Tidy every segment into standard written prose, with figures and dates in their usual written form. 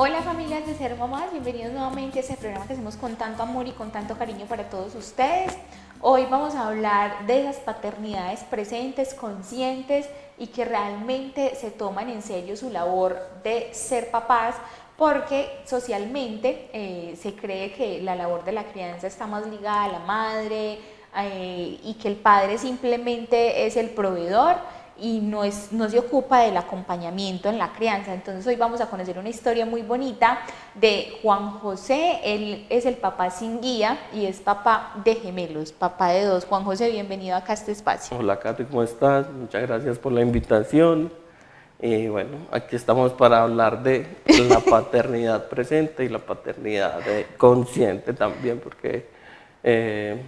Hola familias de Ser Mamás, bienvenidos nuevamente a este programa que hacemos con tanto amor y con tanto cariño para todos ustedes. Hoy vamos a hablar de esas paternidades presentes, conscientes y que realmente se toman en serio su labor de ser papás, porque socialmente se cree que la labor de la crianza está más ligada a la madre y que el padre simplemente es el proveedor y no se ocupa del acompañamiento en la crianza. Entonces hoy vamos a conocer una historia muy bonita de Juan José. Él es el papá sin guía y es papá de gemelos, papá de dos. Juan José, bienvenido acá a este espacio. Hola, Kate, ¿cómo estás? Muchas gracias por la invitación. Y bueno, aquí estamos para hablar de la paternidad presente y la paternidad consciente también, porque eh,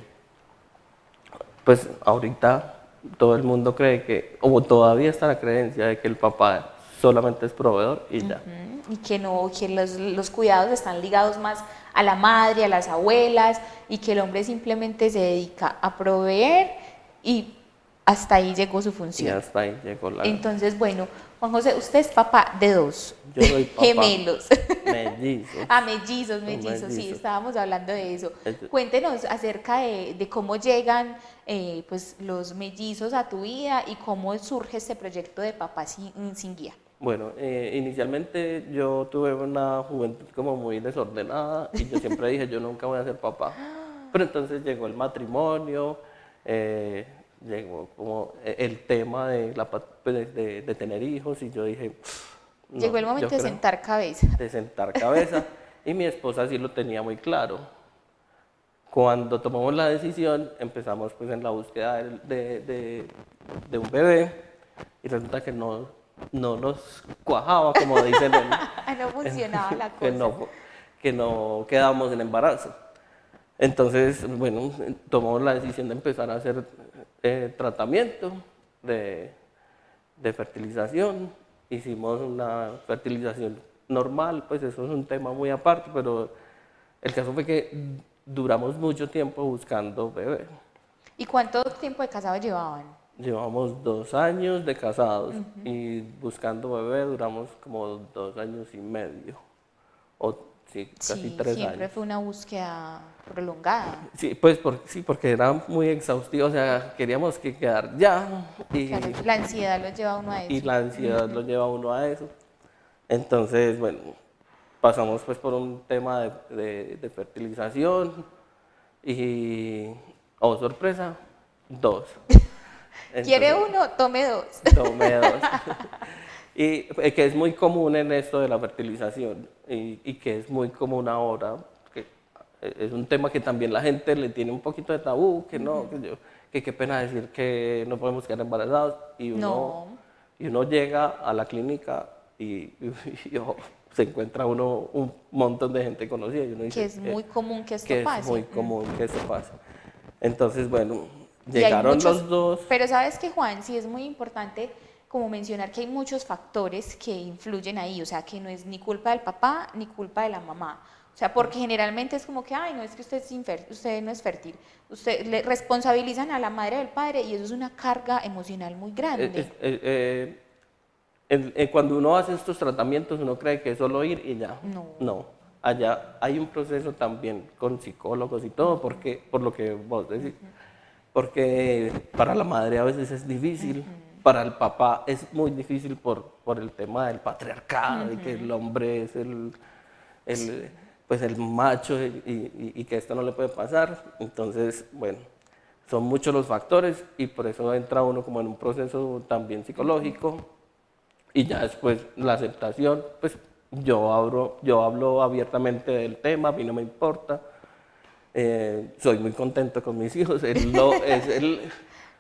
pues ahorita todo el mundo cree que, o todavía está la creencia de que el papá solamente es proveedor y ya. Y que no, que los cuidados están ligados más a la madre, a las abuelas, y que el hombre simplemente se dedica a proveer y hasta ahí llegó su Y función. hasta ahí llegó Entonces, bueno, Juan José, usted es papá de dos yo soy papá gemelos. mellizos. Mellizos, Son mellizos, sí, mellizos. estábamos hablando de eso. Es- Cuéntenos acerca de cómo llegan pues, los mellizos a tu vida y cómo surge este proyecto de papá sin guía. Bueno, inicialmente yo tuve una juventud como muy desordenada y yo siempre dije, yo nunca voy a ser papá. Pero entonces llegó el matrimonio, eh, llegó como el tema de, pues, de tener hijos y yo dije, no, Llegó el yo momento de creo, sentar cabeza. de sentar cabeza. Y mi esposa sí lo tenía muy claro. Cuando tomamos la decisión, empezamos pues en la búsqueda de un bebé y resulta que no nos cuajaba, como dicen, No funcionaba la que cosa. no, que no quedamos en embarazo. Entonces, bueno, tomamos la decisión de empezar a hacer tratamiento de, de fertilización. Hicimos una fertilización normal, pues eso es un tema muy aparte, pero el caso fue que duramos mucho tiempo buscando bebé. ¿Y cuánto tiempo de casado llevaban? Llevamos 2 años de casados y buscando bebé duramos como 2 años y medio, o sí, casi Sí, tres siempre años. fue una búsqueda prolongada. Sí, pues sí, porque era muy exhaustivo, o sea, queríamos que quedar ya Claro, la ansiedad lo lleva a uno a y eso. la ansiedad lo lleva a uno a eso. Entonces, bueno, pasamos pues por un tema de fertilización y, oh sorpresa, dos. ¿Quiere Entonces, uno? Tome dos. tomé dos. Y que es muy común en esto de la fertilización y que es muy común ahora, que es un tema que también la gente le tiene un poquito de tabú, que no, que qué pena decir que no podemos quedar embarazados No, y uno llega a la clínica y se encuentra uno un montón de gente conocida y uno que dice es muy común que esto que es pase. muy común que eso pase. Entonces, bueno, Y hay llegaron muchos, los dos. pero sabes que Juan, sí es muy importante como mencionar que hay muchos factores que influyen ahí, o sea, que no es ni culpa del papá ni culpa de la mamá. O sea, porque generalmente es como que, ay, no, es que usted no es fértil. Usted le responsabilizan a la madre o al padre y eso es una carga emocional muy eh, grande. es- eh, eh, Cuando uno hace estos tratamientos, uno cree que es solo ir y ya. No. No, allá hay un proceso también con psicólogos y todo, porque, por lo que vos decís, porque para la madre a veces es difícil, para el papá es muy difícil por el tema del patriarcado y que el hombre es el, pues el macho y que esto no le puede pasar. Entonces, bueno, son muchos los factores y por eso entra uno como en un proceso también psicológico y ya después la aceptación, pues yo hablo abiertamente del tema, a mí no me importa. Soy muy contento con mis hijos, es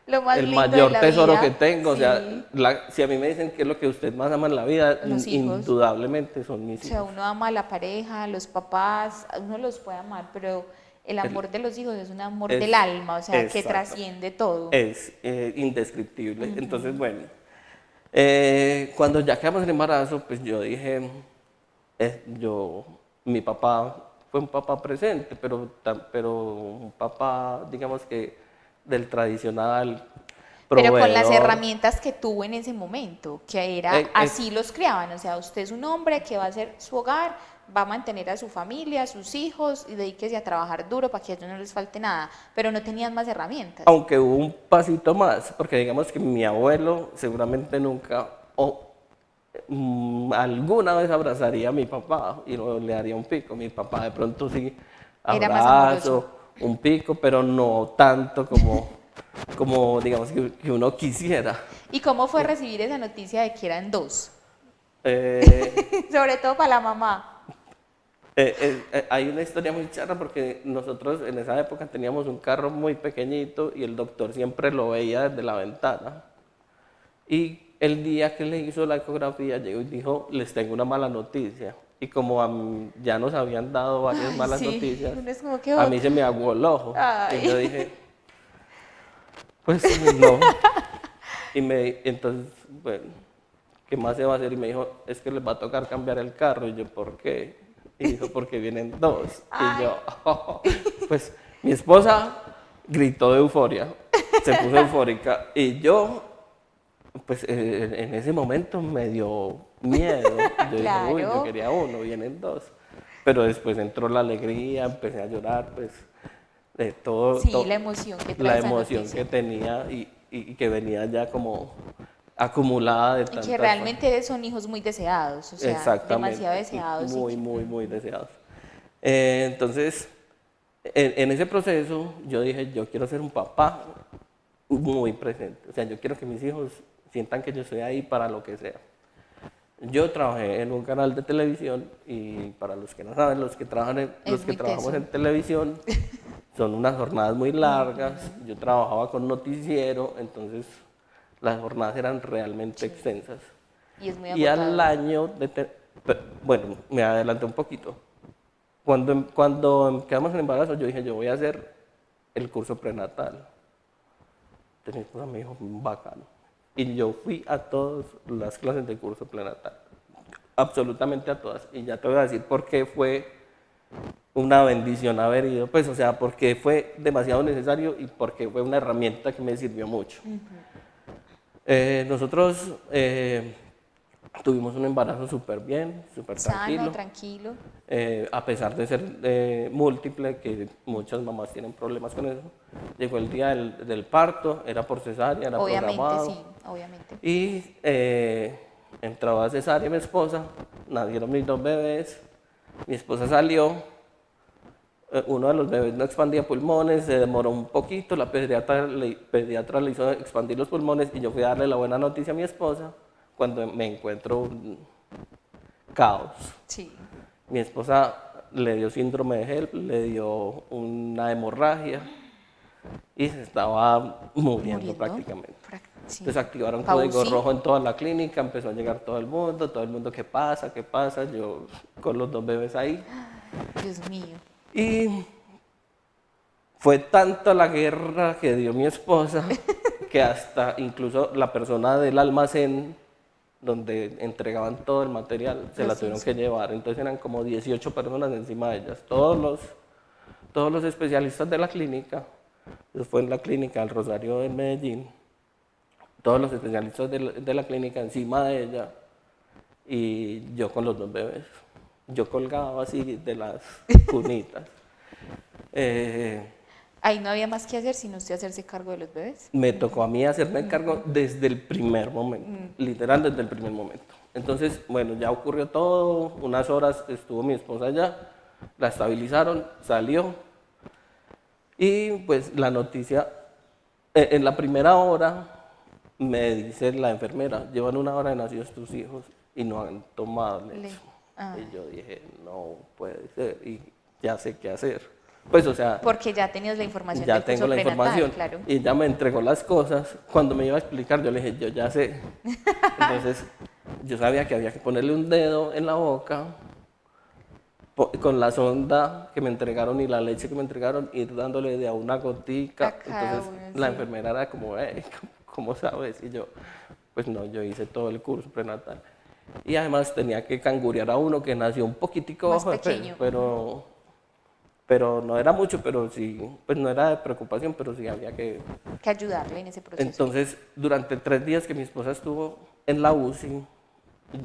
Lo más el lindo de mayor la tesoro que vida, tengo. O sea, sí, si a mí me dicen qué es lo que usted más ama en la vida, los hijos. indudablemente son O mis sea, hijos. uno ama a la pareja, a los papás, uno los puede amar, pero el El- amor de los hijos es un amor del es alma, o sea, que exacto, trasciende todo. es indescriptible. Entonces, bueno, cuando ya quedamos en embarazo, pues yo dije, yo, mi papá fue un papá presente, pero un papá, digamos que del tradicional, Pero con las proveedor. herramientas que tuvo en ese momento, que era así los criaban, o sea, usted es un hombre que va a hacer su hogar, va a mantener a su familia, a sus hijos y dedíquese a trabajar duro para que a ellos no les falte nada, pero no tenían más herramientas. Aunque hubo un pasito más, porque digamos que mi abuelo seguramente nunca o alguna vez abrazaría a mi papá y no le daría un pico. Mi papá de pronto sí, Era más amoroso. abrazo, un pico, pero no tanto como digamos que uno quisiera. ¿Y cómo fue recibir esa noticia de que eran dos? Eh, Sobre todo para la mamá. hay una historia muy charra porque nosotros en esa época teníamos un carro muy pequeñito y el doctor siempre lo veía desde la ventana. Y el día que le hizo la ecografía llegó y dijo, les tengo una mala noticia. Y como ya nos habían dado varias Ay, malas sí, noticias, uno es como que a mí otra. se me aguó el ojo. Y yo Ay. dije, pues no. Entonces, bueno, ¿qué más se va a hacer? Y me dijo, es que les va a tocar cambiar el carro. Y yo, ¿por qué? Y dijo, porque vienen dos. Y Ay. yo, pues mi esposa gritó de euforia, se puso eufórica. Y yo, pues en ese momento me dio miedo. Yo dije, uy, yo Claro. quería uno, vienen dos. Pero después entró la alegría, empecé a llorar, pues de Sí, la emoción que trae la esa emoción noticia. que tenía y que venía ya como acumulada de Y que tantas cosas. realmente son hijos muy deseados, o sea, demasiado Exactamente, deseados y muy, que, muy, muy deseados. Entonces, en ese proceso yo dije, yo quiero ser un papá muy presente. O sea, yo quiero que mis hijos sientan que yo estoy ahí para lo que sea. Yo trabajé en un canal de televisión y para los que no saben, los es que muy trabajamos teso. en televisión son unas jornadas muy largas. Yo trabajaba con noticiero, entonces las jornadas eran realmente extensas. Y es muy Y al agotador. año, bueno, me adelanté un poquito. Cuando quedamos en embarazo, yo dije, yo voy a hacer el curso prenatal. Entonces mi esposa me dijo, bacano. Y yo fui a todas las clases del curso prenatal. Absolutamente a todas. Y ya te voy a decir por qué fue una bendición haber ido. Pues, o sea, porque fue demasiado necesario y porque fue una herramienta que me sirvió mucho. Nosotros tuvimos un embarazo súper bien, súper Sano, tranquilo. tranquilo. A pesar de ser múltiple, que muchas mamás tienen problemas con eso, llegó el día del parto, era por cesárea, era Obviamente, sí, programado, obviamente. y entraba a cesárea mi esposa, nacieron mis dos bebés, mi esposa salió, uno de los bebés no expandía pulmones, se demoró un poquito, la pediatra le hizo expandir los pulmones y yo fui a darle la buena noticia a mi esposa cuando me encuentro un caos. Sí. Mi esposa le dio síndrome de HELP, le dio una hemorragia y se estaba muriendo Muriendo. prácticamente. Sí. Entonces activaron código Pausi. rojo en toda la clínica, empezó a llegar todo el mundo, ¿qué pasa? ¿Qué pasa? Yo con los dos bebés ahí. Dios mío. Y fue tanta la guerra que dio mi esposa que hasta incluso la persona del almacén donde entregaban todo el material se la tuvieron que llevar. Entonces eran como 18 personas encima de ellas. Todos los especialistas de la clínica, eso fue en la clínica del Rosario de Medellín, todos los especialistas de la clínica encima de ella y yo con los dos bebés. Yo colgaba así de las cunitas. Ahí no había más que hacer sino usted hacerse cargo de los bebés. Me tocó a mí hacerme cargo desde el primer momento, literal desde el primer momento. Entonces, bueno, ya ocurrió todo, unas horas estuvo mi esposa allá, la estabilizaron, salió y pues la noticia, en la primera hora me dice la enfermera, llevan una hora de nacidos tus hijos y no han tomado leche. Y yo dije, no puede ser y ya sé qué hacer. Pues, o sea, Porque ya tenías la información ya del tengo curso la prenatal, información. claro. Y ella me entregó las cosas. Cuando me iba a explicar, yo le dije, yo ya sé. Entonces, yo sabía que había que ponerle un dedo en la boca con la sonda que me entregaron y la leche que me entregaron, ir dándole de a una gotica. A cada Entonces, uno, la sí. enfermera era como, ¿cómo sabes? Y yo, pues no, yo hice todo el curso prenatal. Y además tenía que cangurear a uno que nació un poquitico Más bajo de peso, pequeño. pero no era mucho, pero sí, pues no era de preocupación, pero sí había Que ayudarle en ese proceso. Entonces, durante 3 días que mi esposa estuvo en la UCI,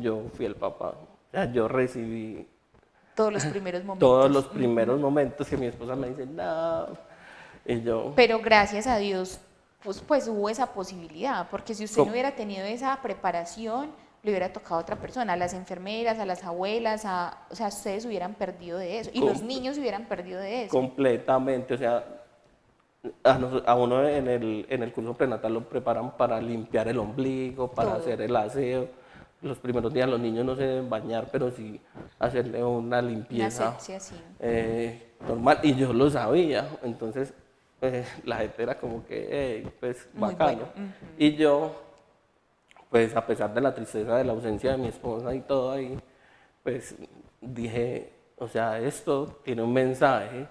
yo fui el papá. O sea, yo recibí Todos los primeros todos los momentos. primeros momentos que mi esposa me dice, no, y yo, Pero gracias a Dios, pues hubo esa posibilidad, porque si usted no ¿cómo? hubiera tenido esa preparación, le hubiera tocado a otra persona, a las enfermeras, a las abuelas, o sea, ustedes hubieran perdido de eso, y los Com- niños hubieran perdido de eso. completamente, o sea, a uno en el curso prenatal lo preparan para limpiar el ombligo, para Todo, hacer el aseo. Los primeros días los niños no se deben bañar, pero sí hacerle una una limpieza asepsia así. normal. Y yo lo sabía, entonces la gente era como que, "Hey, pues Muy bueno. bacano". Y yo, pues a pesar de la tristeza de la ausencia de mi esposa y todo ahí, pues dije, o sea, esto tiene un mensaje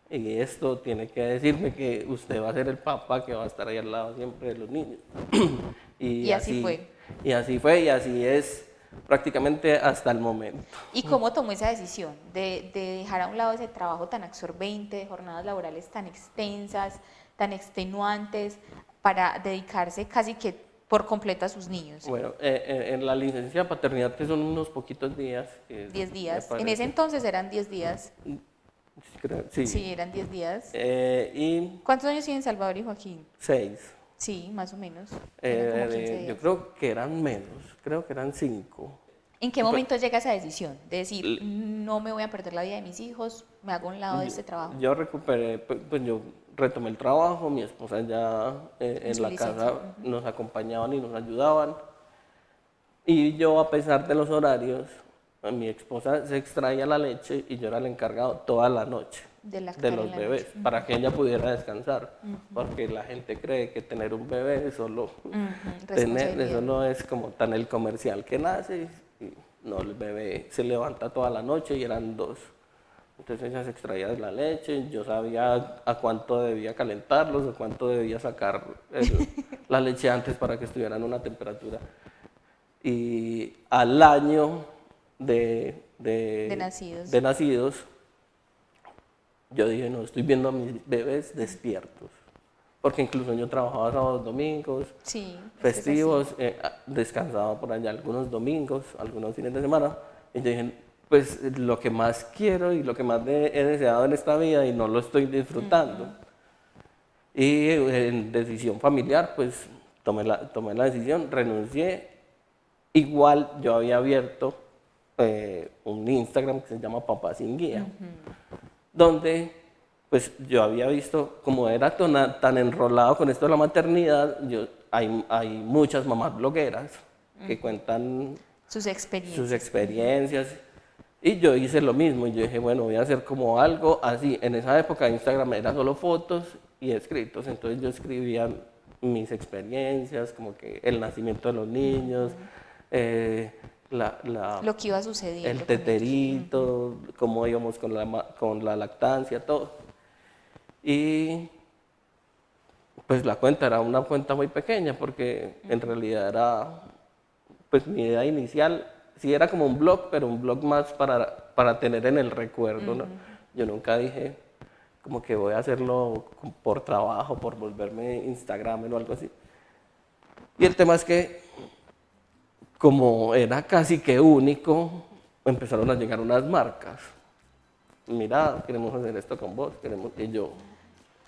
y esto tiene que decirme que usted va a ser el papá que va a estar ahí al lado siempre de los niños. y Y así así, fue. y así fue, y así es prácticamente hasta el momento. ¿Y cómo tomó esa decisión de dejar a un lado ese trabajo tan absorbente, de jornadas laborales tan extensas, tan extenuantes, para dedicarse casi que por completo a sus niños? Bueno, en la licencia de paternidad, que son unos poquitos días, que 10 me días. En ese parece, entonces eran 10 días. sí, Sí, eran 10 días. y ¿Cuántos años tienen Salvador y Joaquín? 6. Sí, más o menos. Eran como 15 Yo días. creo que eran menos, creo que eran 5. ¿En qué momento llega esa decisión de decir, no me voy a perder la vida de mis hijos, me hago a un lado de este trabajo, Yo recuperé, pues yo retomé el trabajo, mi esposa ya en en su la licencia? casa nos acompañaban y nos ayudaban. Y yo, a pesar de los horarios, mi esposa se extraía la leche y yo era el encargado toda la noche De de lactar en los la noche. bebés, para que ella pudiera descansar. Porque la gente cree que tener un bebé es solo tener, eso Responsabilidad. no es como tan el comercial que nace. Y no, el bebé se levanta toda la noche y eran 2. Entonces ella se extraía de la leche, yo sabía a cuánto debía calentarlos, a cuánto debía sacar la leche antes para que estuvieran a una temperatura. Y al año de, De de, nacidos. de nacidos, yo dije, no, estoy viendo a mis bebés despiertos. Porque incluso yo trabajaba sábados, domingos, Sí, es que es así. festivos, descansaba por allá algunos domingos, algunos fines de semana. Y yo dije, pues lo que más quiero y lo que más he deseado en esta vida y no lo estoy disfrutando. Y en decisión familiar, pues tomé la decisión, renuncié. Igual yo había abierto un Instagram que se llama Papá Sin Guía, donde pues yo había visto, como era tan enrolado con esto de la maternidad, hay muchas mamás blogueras que cuentan Sus sus experiencias. experiencias. Y yo hice lo mismo, y yo dije, bueno, voy a hacer como algo así. En esa época Instagram era solo fotos y escritos, entonces yo escribía mis experiencias, como que el nacimiento de los niños, eh, Lo que iba el sucediendo con ellos. teterito, cómo íbamos con la lactancia, todo. Y pues la cuenta era una cuenta muy pequeña, porque en realidad era, pues mi idea inicial, sí era como un blog, pero un blog más para tener en el recuerdo, ¿no? Yo nunca dije como que voy a hacerlo por trabajo, por volverme Instagram o algo así. Y el tema es que, como era casi que único, empezaron a llegar unas marcas. Mira, queremos hacer esto con vos, y yo,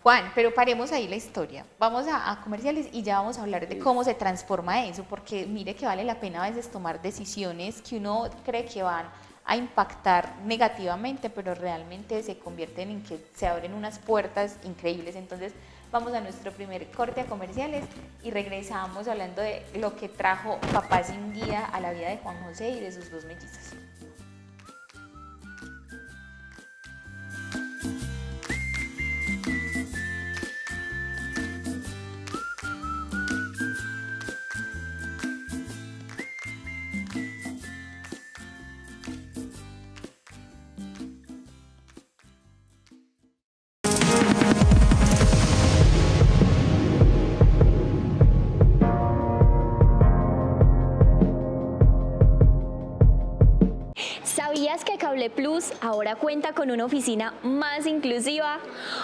Juan, pero paremos ahí la historia. Vamos a comerciales y ya vamos a hablar de cómo se transforma eso, porque mire que vale la pena a veces tomar decisiones que uno cree que van a impactar negativamente, pero realmente se convierten en que se abren unas puertas increíbles. Entonces, vamos a nuestro primer corte a comerciales y regresamos hablando de lo que trajo Papá Sin Guía a la vida de Juan José y de sus 2 mellizos. Plus ahora cuenta con una oficina más inclusiva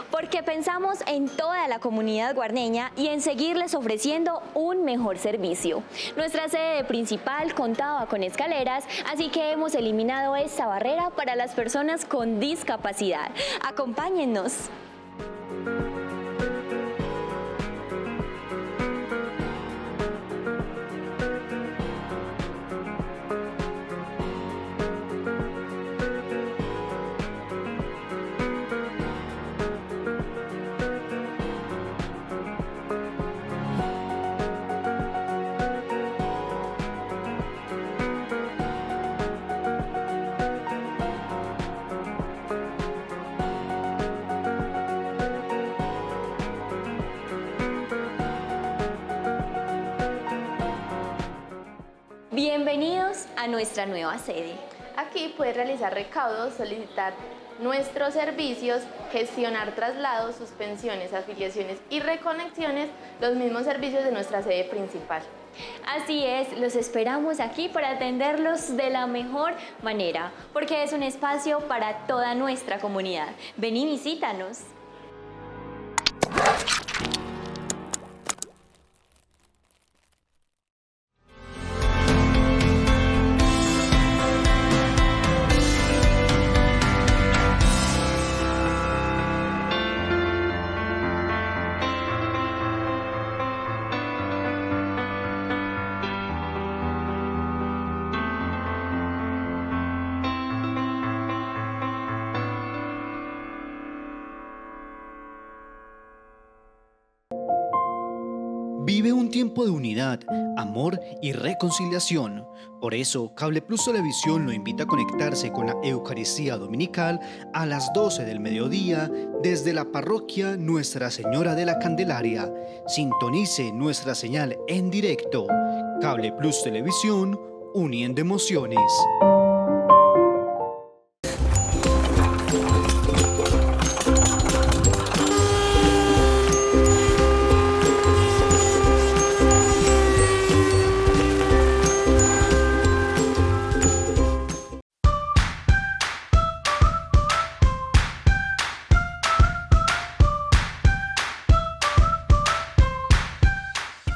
porque pensamos en toda la comunidad guarneña y en seguirles ofreciendo un mejor servicio. Nuestra sede principal contaba con escaleras, así que hemos eliminado esta barrera para las personas con discapacidad. Acompáñennos. Bienvenidos a nuestra nueva sede. Aquí puedes realizar recaudos, solicitar nuestros servicios, gestionar traslados, suspensiones, afiliaciones y reconexiones, los mismos servicios de nuestra sede principal. Así es, los esperamos aquí para atenderlos de la mejor manera, porque es un espacio para toda nuestra comunidad. Ven y visítanos. Vive un tiempo de unidad, amor y reconciliación. Por eso, Cable Plus Televisión lo invita a conectarse con la Eucaristía Dominical a las 12 del mediodía desde la parroquia Nuestra Señora de la Candelaria. Sintonice nuestra señal en directo. Cable Plus Televisión, uniendo emociones.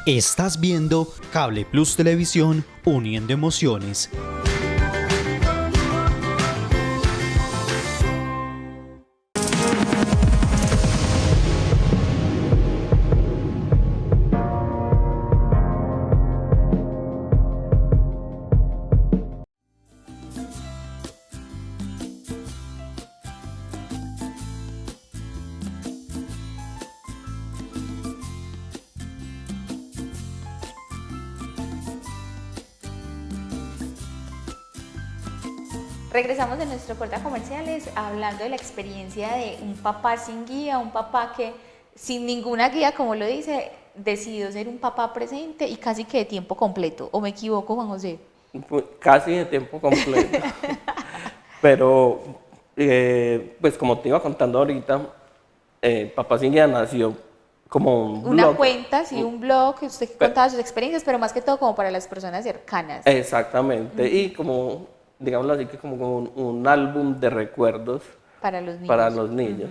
Estás viendo Cable Plus Televisión, uniendo emociones. Regresamos de nuestro corte a comerciales hablando de la experiencia de un papá sin guía, un papá que sin ninguna guía, como lo dice, decidió ser un papá presente y casi que de tiempo completo. ¿O me equivoco, Juan José? Casi de tiempo completo. Pero, pues como te iba contando ahorita, Papá Sin Guía nació como un Una blog. cuenta, sí, un blog que usted contaba sus experiencias, pero más que todo como para las personas cercanas. Exactamente, y como, digámoslo así, que como un álbum de recuerdos Para los niños. para los niños.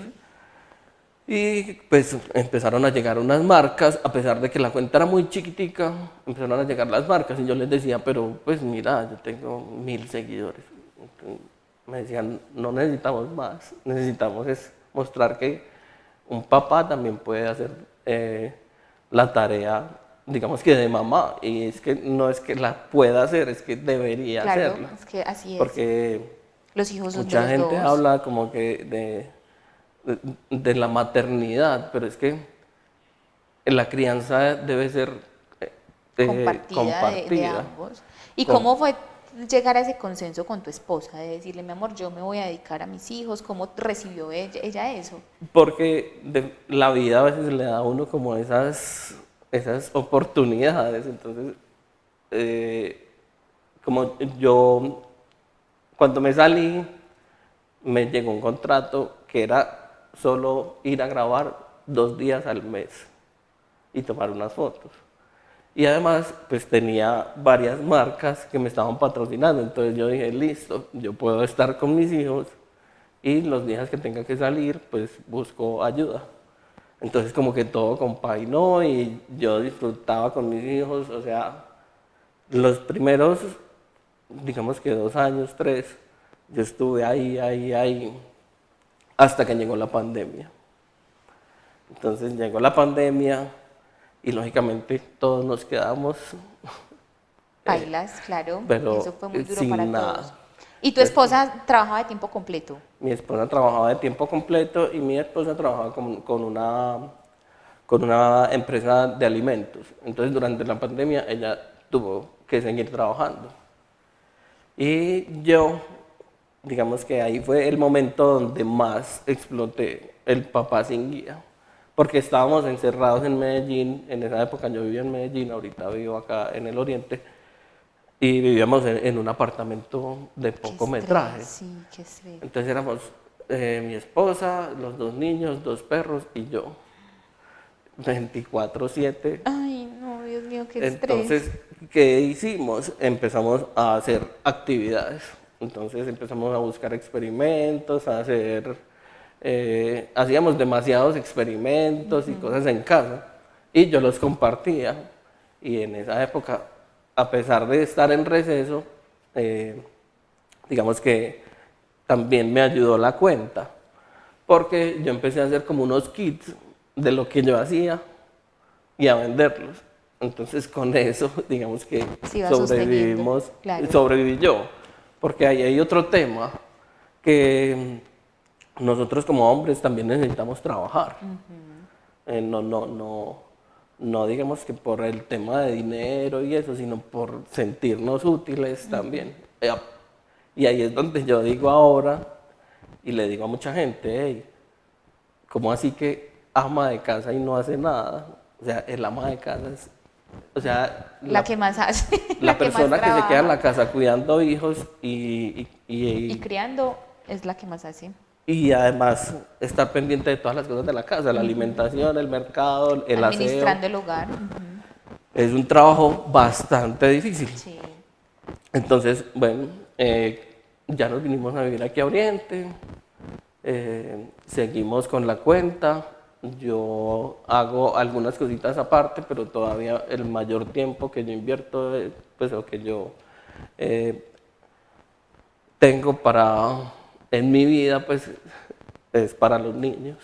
Y pues empezaron a llegar unas marcas, a pesar de que la cuenta era muy chiquitica, empezaron a llegar las marcas y yo les decía, pero pues mira, yo tengo 1000 seguidores. Entonces, me decían, no necesitamos más, necesitamos es mostrar que un papá también puede hacer la tarea, digamos que de mamá, y es que no es que la pueda hacer, es que debería Claro, hacerla. es que así es. Porque Los hijos son de mucha los gente dos. habla como que de la maternidad, pero es que la crianza debe ser Compartida de ambos. ¿Y cómo fue llegar a ese consenso con tu esposa? De decirle, mi amor, yo me voy a dedicar a mis hijos. ¿Cómo recibió ella eso? Porque la vida a veces le da a uno como esas oportunidades. Entonces, como yo, cuando me salí, me llegó un contrato que era solo ir a grabar 2 días al mes y tomar unas fotos. Y además, pues tenía varias marcas que me estaban patrocinando. Entonces yo dije, listo, yo puedo estar con mis hijos y los días que tenga que salir, pues busco ayuda. Entonces como que todo compaginó y yo disfrutaba con mis hijos. O sea, los primeros, digamos que 2 años, 3, yo estuve ahí, hasta que llegó la pandemia. Entonces llegó la pandemia y lógicamente todos nos quedamos, Bailas, claro, pero eso fue muy duro sin para nada. todos. ¿Y tu esposa trabajaba de tiempo completo? Mi esposa trabajaba de tiempo completo y mi esposa trabajaba con una empresa de alimentos. Entonces durante la pandemia ella tuvo que seguir trabajando. Y yo, digamos que ahí fue el momento donde más exploté el papá sin guía. Porque estábamos encerrados en Medellín, en esa época yo vivía en Medellín, ahorita vivo acá en el oriente, y vivíamos en un apartamento de poco metraje. Sí, qué estrés. Entonces éramos mi esposa, los 2 niños, 2 perros y yo, 24/7. Ay, no, Dios mío, qué estrés. Entonces, ¿qué hicimos? Empezamos a hacer actividades. Entonces empezamos a buscar experimentos, a hacer, hacíamos demasiados experimentos y cosas en casa y yo los compartía. Y en esa época, a pesar de estar en receso, digamos que también me ayudó la cuenta, porque yo empecé a hacer como unos kits de lo que yo hacía y a venderlos. Entonces con eso, digamos que Se iba sobrevivimos, sosteniendo, claro. sobreviví yo, porque ahí hay otro tema que nosotros como hombres también necesitamos trabajar. No digamos que por el tema de dinero y eso, sino por sentirnos útiles también. Y ahí es donde yo digo ahora, y le digo a mucha gente, hey, ¿cómo así que ama de casa y no hace nada? O sea, el ama de casa es, o sea, La que más hace. la que más persona que se trabaja. queda en la casa cuidando hijos Y criando es la que más hace. y además estar pendiente de todas las cosas de la casa, la alimentación, el mercado, el aseo. Administrando el hogar. Es un trabajo bastante difícil. Sí. Entonces, bueno, ya nos vinimos a vivir aquí a Oriente, seguimos con la cuenta, yo hago algunas cositas aparte, pero todavía el mayor tiempo que yo invierto, pues o que yo tengo en mi vida, pues es para los niños.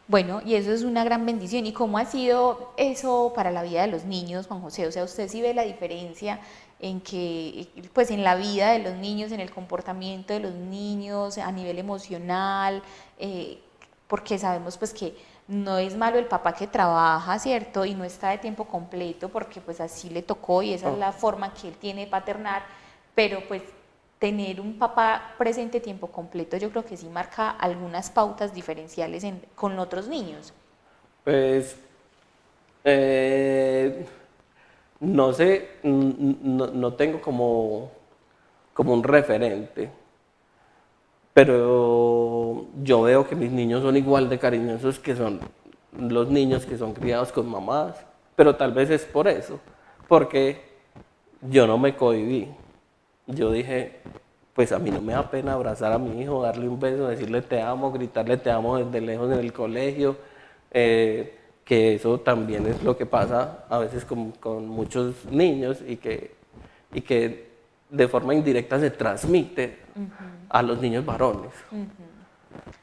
Bueno, y eso es una gran bendición. ¿Y cómo ha sido eso para la vida de los niños, Juan José? O sea, ¿usted sí ve la diferencia en que, pues en la vida de los niños, en el comportamiento de los niños, a nivel emocional? Porque sabemos pues que no es malo el papá que trabaja, ¿cierto? Y no está de tiempo completo porque pues así le tocó y esa es la forma que él tiene de paternar, pero pues tener un papá presente tiempo completo yo creo que sí marca algunas pautas diferenciales con otros niños. Pues, no sé, no tengo como un referente, pero yo veo que mis niños son igual de cariñosos que son los niños que son criados con mamás, pero tal vez es por eso, porque yo no me cohibí. Yo dije, pues a mí no me da pena abrazar a mi hijo, darle un beso, decirle te amo, gritarle te amo desde lejos en el colegio, que eso también es lo que pasa a veces con muchos niños y que de forma indirecta se transmite a los niños varones.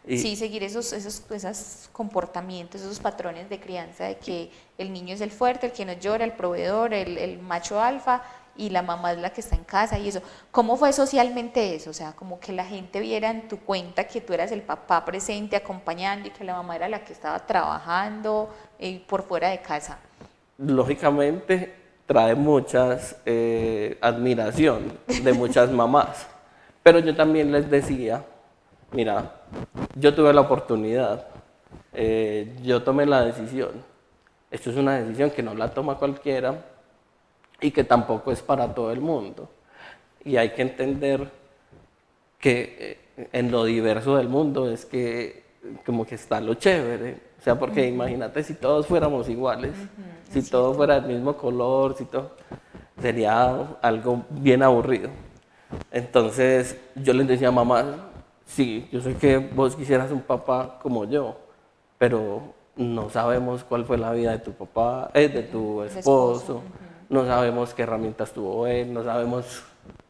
Sí, seguir esos comportamientos, esos patrones de crianza de que el niño es el fuerte, el que no llora, el proveedor, el macho alfa y la mamá es la que está en casa y eso. ¿Cómo fue socialmente eso? O sea, como que la gente viera en tu cuenta que tú eras el papá presente acompañando y que la mamá era la que estaba trabajando por fuera de casa. Lógicamente trae muchas admiración de muchas mamás, pero yo también les decía, mira, yo tuve la oportunidad, yo tomé la decisión, esto es una decisión que no la toma cualquiera y que tampoco es para todo el mundo, y hay que entender que en lo diverso del mundo es que como que está lo chévere, o sea, porque imagínate si todos fuéramos iguales. Si todo fuera del mismo color, si todo, sería algo bien aburrido. Entonces yo les decía, mamá, sí, yo sé que vos quisieras un papá como yo, pero no sabemos cuál fue la vida de tu papá, de tu esposo, no sabemos qué herramientas tuvo él, no sabemos,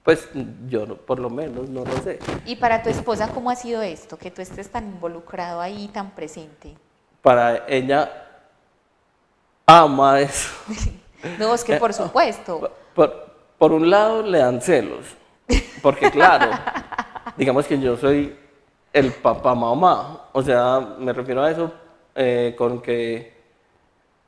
pues yo por lo menos no lo sé. ¿Y para tu esposa cómo ha sido esto, que tú estés tan involucrado ahí, tan presente? Para ella, ama eso. No, es que por supuesto. Por un lado le dan celos, porque claro, digamos que yo soy el papá mamá, o sea, me refiero a eso con que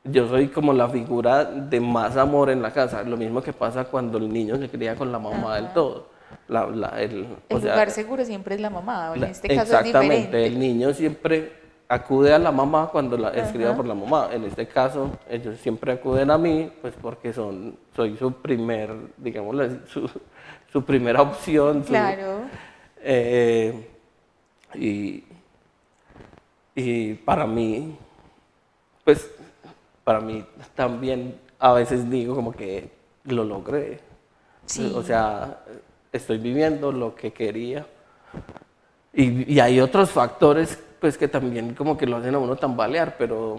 yo soy como la figura de más amor en la casa, lo mismo que pasa cuando el niño se cría con la mamá del todo. El lugar seguro siempre es la mamá, en este caso es exactamente, diferente. el niño siempre acude a la mamá cuando la escriba por la mamá. En este caso, ellos siempre acuden a mí, pues porque soy su primer, digámoslo así, su primera opción. Claro. Y para mí, pues, para mí también a veces digo como que lo logré. Sí. O sea, estoy viviendo lo que quería. Y hay otros factores pues que también como que lo hacen a uno tambalear, pero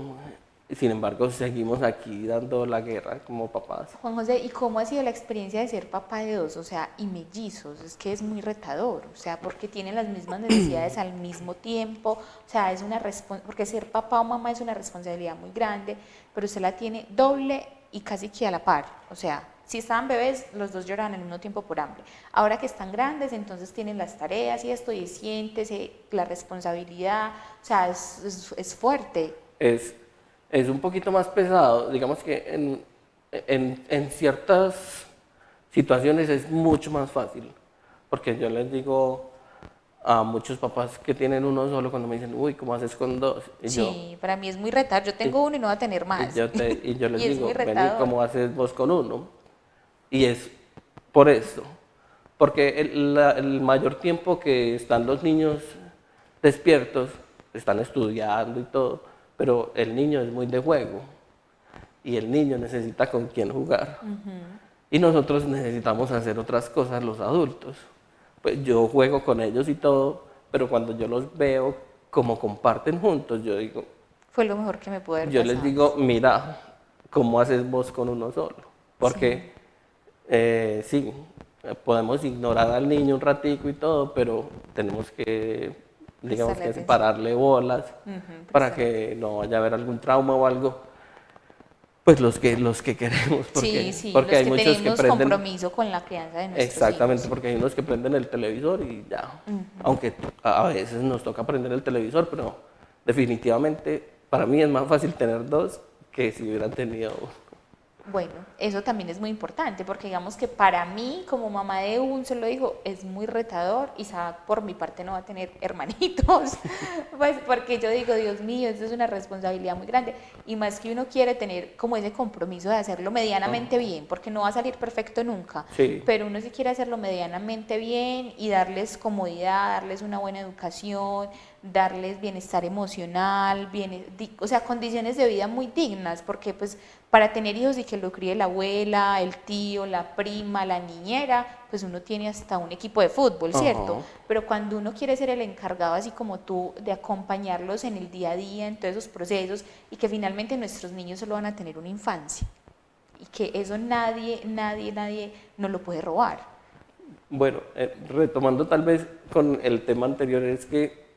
sin embargo seguimos aquí dando la guerra como papás. Juan José, ¿y cómo ha sido la experiencia de ser papá de dos, o sea, y mellizos? Es que es muy retador, o sea, porque tienen las mismas necesidades al mismo tiempo, o sea, es una porque ser papá o mamá es una responsabilidad muy grande, pero usted la tiene doble y casi que a la par, o sea, si estaban bebés, los dos lloraban al mismo tiempo por hambre. Ahora que están grandes, entonces tienen las tareas y esto, y siéntese la responsabilidad, o sea, es fuerte. Es un poquito más pesado, digamos que en ciertas situaciones es mucho más fácil, porque yo les digo a muchos papás que tienen uno solo cuando me dicen, uy, ¿cómo haces con dos? Y sí, para mí es muy retador, yo tengo uno y no voy a tener más. Y yo les y digo, vení, ¿cómo haces vos con uno? Y es por esto, porque el mayor tiempo que están los niños despiertos, están estudiando y todo, pero el niño es muy de juego y el niño necesita con quién jugar. Y nosotros necesitamos hacer otras cosas los adultos. Pues yo juego con ellos y todo, pero cuando yo los veo como comparten juntos, yo digo... Fue lo mejor que me pudo haber Yo pasado. les digo, mira, ¿cómo haces vos con uno solo? Porque sí, podemos ignorar al niño un ratico y todo, pero tenemos que, digamos que separarle bolas para que no vaya a haber algún trauma o algo. Pues los que queremos, porque, sí, porque los hay que muchos tenemos que prenden... compromiso con la crianza de nuestros Exactamente, hijos. porque hay unos que prenden el televisor y ya. Aunque a veces nos toca prender el televisor, pero definitivamente para mí es más fácil tener dos que si hubieran tenido uno. Bueno, eso también es muy importante, porque digamos que para mí, como mamá de un solo hijo, es muy retador. Isaac, por mi parte, no va a tener hermanitos, pues porque yo digo, Dios mío, esto es una responsabilidad muy grande, y más que uno quiere tener como ese compromiso de hacerlo medianamente bien, porque no va a salir perfecto nunca, pero uno sí quiere hacerlo medianamente bien y darles comodidad, darles una buena educación, darles bienestar emocional, o sea, condiciones de vida muy dignas, porque pues para tener hijos y que lo críe la abuela, el tío, la prima, la niñera, pues uno tiene hasta un equipo de fútbol, ¿cierto? Pero cuando uno quiere ser el encargado, así como tú, de acompañarlos en el día a día, en todos esos procesos, y que finalmente nuestros niños solo van a tener una infancia, y que eso nadie nos lo puede robar. Bueno, retomando tal vez con el tema anterior, es que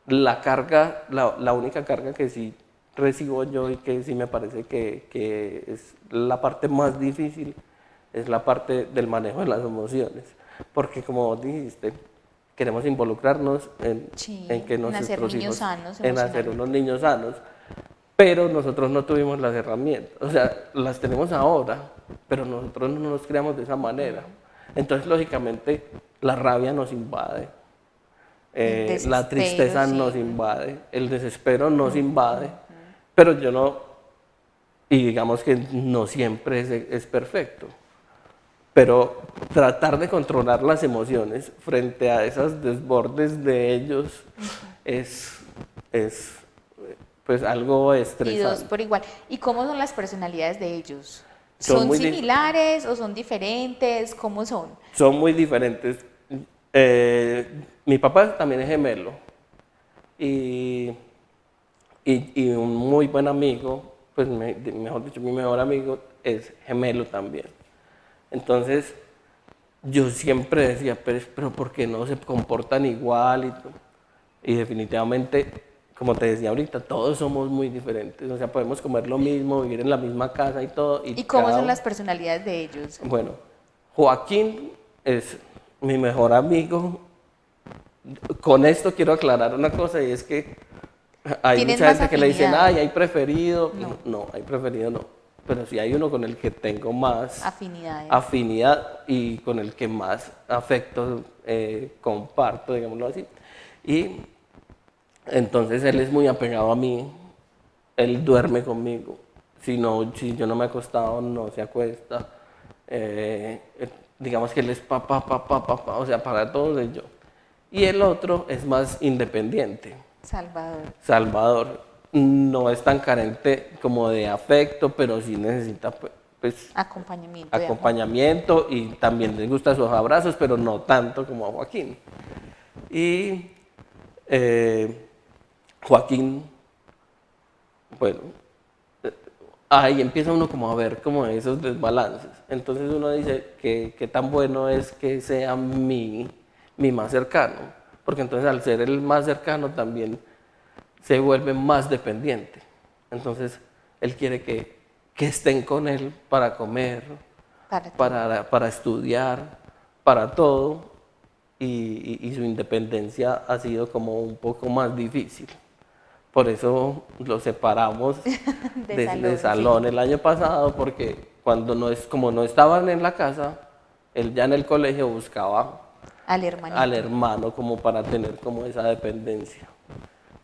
la carga, la única carga que sí recibo yo y que sí me parece que es la parte más difícil, es la parte del manejo de las emociones. Porque como vos dijiste, queremos involucrarnos en que nuestros hijos, en hacer unos niños sanos, pero nosotros no tuvimos las herramientas, o sea, las tenemos ahora, pero nosotros no nos creamos de esa manera. Entonces, lógicamente, la rabia nos invade. La tristeza nos invade, el desespero nos invade, pero yo no, y digamos que no siempre es perfecto, pero tratar de controlar las emociones frente a esos desbordes de ellos es pues algo Y dos estresante. por igual. ¿Y cómo son las personalidades de ellos? Son ¿Son muy similares o son diferentes? ¿Cómo son? Son muy diferentes. Mi papá también es gemelo y, y un muy buen amigo, pues mejor dicho, mi mejor amigo es gemelo también. Entonces, yo siempre decía, pero ¿por qué no se comportan igual? Y definitivamente, como te decía ahorita, todos somos muy diferentes. O sea, podemos comer lo mismo, vivir en la misma casa y todo. ¿Y cómo cada son uno- las personalidades de ellos? Bueno, Joaquín es mi mejor amigo. Con esto quiero aclarar una cosa y es que hay ¿Tienen mucha más gente que le dicen, afinidad? ay, hay preferido. No. No, hay preferido no. Pero sí hay uno con el que tengo más Afinidades. afinidad y con el que más afecto comparto, digámoslo así. Y entonces él es muy apegado a mí, él duerme conmigo. Si yo no me he acostado, no se acuesta. Digamos que él es papá, o sea, para todos es yo. Y el otro es más independiente. Salvador. Salvador no es tan carente como de afecto, pero sí necesita pues, Acompañamiento. de amor. acompañamiento y también le gustan sus abrazos, pero no tanto como a Joaquín. Y Joaquín, bueno, ahí empieza uno como a ver como esos desbalances. Entonces uno dice que qué tan bueno es que sea mi más cercano, porque entonces al ser el más cercano también se vuelve más dependiente. Entonces él quiere que estén con él para comer, Para ti. para estudiar, para todo, y su independencia ha sido como un poco más difícil. Por eso lo separamos de salón sí. el año pasado, porque cuando como no estaban en la casa, él ya en el colegio buscaba Al hermanito. al hermano como para tener como esa dependencia.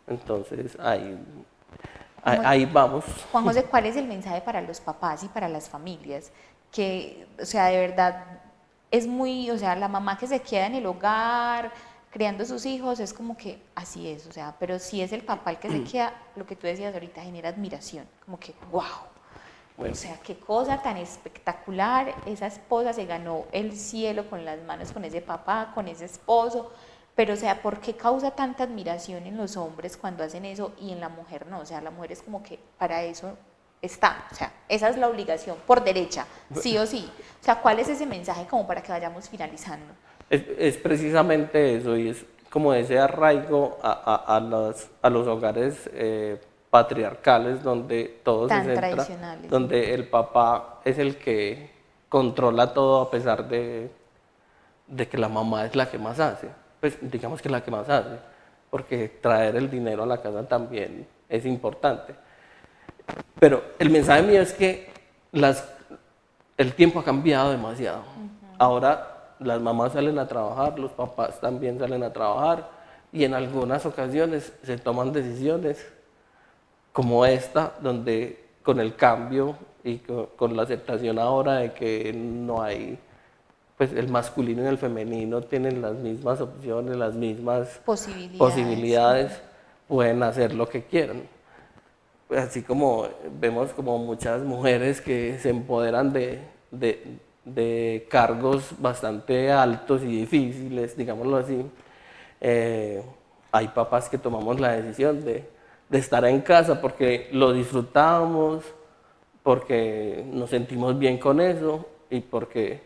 Entonces ahí vamos. Juan José, ¿cuál es el mensaje para los papás y para las familias? Que, o sea, de verdad es muy, o sea, la mamá que se queda en el hogar criando a sus hijos es como que así es, o sea, pero si es el papá el que se queda, lo que tú decías ahorita genera admiración, como que wow. Bueno. O sea, qué cosa tan espectacular, esa esposa se ganó el cielo con las manos, con ese papá, con ese esposo, pero o sea, ¿por qué causa tanta admiración en los hombres cuando hacen eso y en la mujer no? O sea, la mujer es como que para eso está, o sea, esa es la obligación por derecha, sí o sí. O sea, ¿cuál es ese mensaje como para que vayamos finalizando? Es precisamente eso, y es como ese arraigo a los hogares patriarcales donde todo Tan se centra, tradicionales. donde el papá es el que controla todo a pesar de que la mamá es la que más hace. Pues digamos que la que más hace, porque traer el dinero a la casa también es importante. Pero el mensaje mío es que el tiempo ha cambiado demasiado. Ahora las mamás salen a trabajar, los papás también salen a trabajar y en algunas ocasiones se toman decisiones como esta, donde con el cambio y con la aceptación ahora de que no hay, pues el masculino y el femenino tienen las mismas opciones, las mismas posibilidades, pueden hacer lo que quieran. Así como vemos como muchas mujeres que se empoderan de cargos bastante altos y difíciles, digámoslo así, hay papás que tomamos la decisión de estar en casa porque lo disfrutamos, porque nos sentimos bien con eso y porque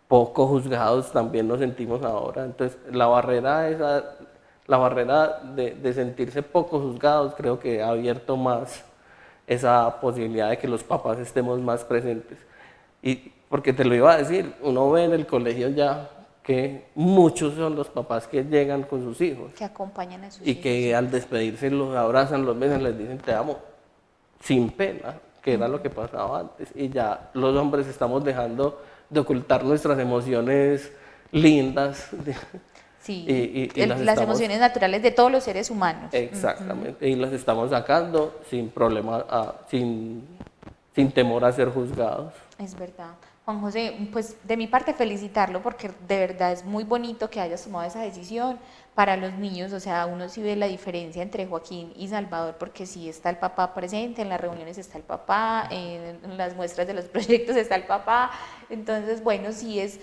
poco juzgados también nos sentimos ahora. Entonces la barrera de sentirse poco juzgados creo que ha abierto más esa posibilidad de que los papás estemos más presentes. Y porque te lo iba a decir, uno ve en el colegio ya que muchos son los papás que llegan con sus hijos que acompañan a sus y hijos. que al despedirse los abrazan, los besan, les dicen te amo, sin pena, que era lo que pasaba antes. Y ya los hombres estamos dejando de ocultar nuestras emociones lindas. Sí, y las emociones naturales de todos los seres humanos. Exactamente, y las estamos sacando sin problema, sin temor a ser juzgados. Es verdad. Juan José, pues de mi parte felicitarlo porque de verdad es muy bonito que hayas tomado esa decisión para los niños, o sea, uno sí ve la diferencia entre Joaquín y Salvador porque sí está el papá presente, en las reuniones está el papá, en las muestras de los proyectos está el papá, entonces bueno, sí es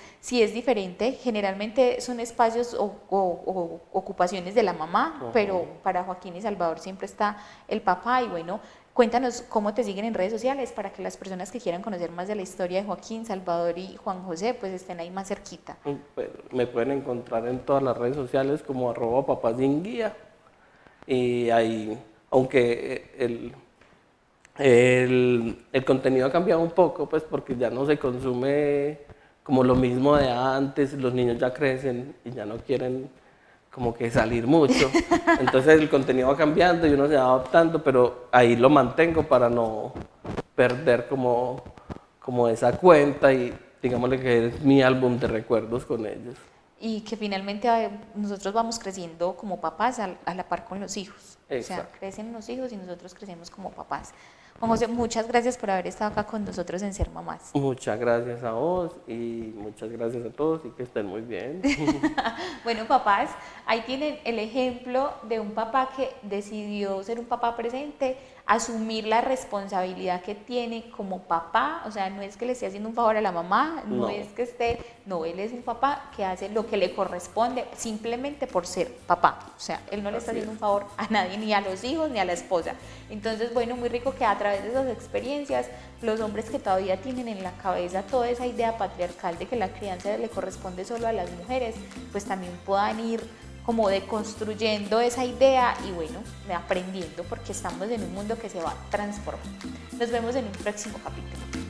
diferente, generalmente son espacios o ocupaciones de la mamá, pero para Joaquín y Salvador siempre está el papá y bueno, cuéntanos cómo te siguen en redes sociales para que las personas que quieran conocer más de la historia de Joaquín, Salvador y Juan José pues estén ahí más cerquita. Pues, me pueden encontrar en todas las redes sociales como @papasinguía y ahí, aunque el contenido ha cambiado un poco, pues porque ya no se consume como lo mismo de antes, los niños ya crecen y ya no quieren como que salir mucho, entonces el contenido va cambiando y uno se va adaptando, pero ahí lo mantengo para no perder como esa cuenta y digámosle que es mi álbum de recuerdos con ellos. Y que finalmente nosotros vamos creciendo como papás a la par con los hijos. Exacto. O sea, crecen los hijos y nosotros crecemos como papás. Juan José, muchas gracias por haber estado acá con nosotros en Ser Mamás. Muchas gracias a vos y muchas gracias a todos y que estén muy bien. Bueno, papás, ahí tienen el ejemplo de un papá que decidió ser un papá presente, asumir la responsabilidad que tiene como papá, o sea, no es que le esté haciendo un favor a la mamá, no es que no, él es un papá que hace lo que le corresponde simplemente por ser papá, o sea, él no le está haciendo un favor a nadie, ni a los hijos, ni a la esposa. Entonces, bueno, muy rico que a través de esas experiencias, los hombres que todavía tienen en la cabeza toda esa idea patriarcal de que la crianza le corresponde solo a las mujeres, pues también puedan ir como deconstruyendo esa idea y bueno, aprendiendo porque estamos en un mundo que se va transformando. Nos vemos en un próximo capítulo.